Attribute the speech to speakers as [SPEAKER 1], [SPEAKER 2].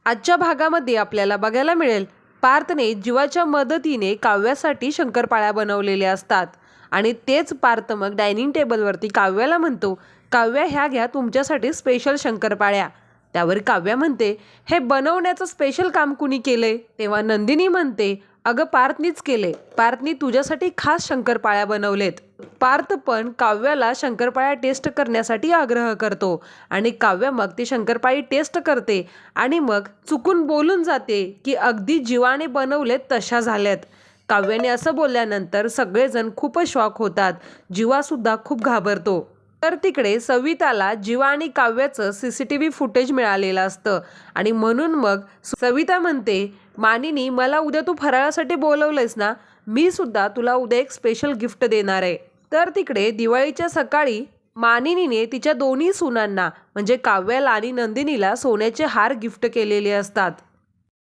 [SPEAKER 1] आजच्या भागामध्ये आपल्याला बघायला मिळेल, पार्थने जीवाच्या मदतीने काव्यासाठी शंकरपाळ्या बनवलेल्या असतात आणि तेच पार्थ मग डायनिंग टेबलवरती काव्याला म्हणतो, काव्या ह्या घ्या तुमच्यासाठी स्पेशल शंकरपाळ्या. त्यावर काव्या म्हणते, हे बनवण्याचं स्पेशल काम कुणी केलंय? तेव्हा नंदिनी म्हणते, अगं पार्थनीच केले. पार्थनी तुझ्यासाठी खास शंकरपाळ्या बनवलेत. पार्थ पण काव्याला शंकरपाळ्या टेस्ट करण्यासाठी आग्रह करतो आणि काव्या मग ती शंकरपाळी टेस्ट करते आणि मग चुकून बोलून जाते की अगदी जीवाने बनवलेत तशा झाल्यात. काव्याने असं बोलल्यानंतर सगळेजण खूपच शॉक होतात. जीवासुद्धा खूप घाबरतो. तर तिकडे सविताला जीवा आणि काव्याचं CCTV फुटेज मिळालेलं असतं आणि म्हणून मग सविता म्हणते, मानिनी मला उद्या तू फराळासाठी बोलवलंयस ना, मी सुद्धा तुला उद्या एक स्पेशल गिफ्ट देणार आहे. तर तिकडे दिवाळीच्या सकाळी मानिनीने तिच्या दोन्ही सुनांना म्हणजे काव्याला आणि नंदिनीला सोन्याचे हार गिफ्ट केलेले असतात.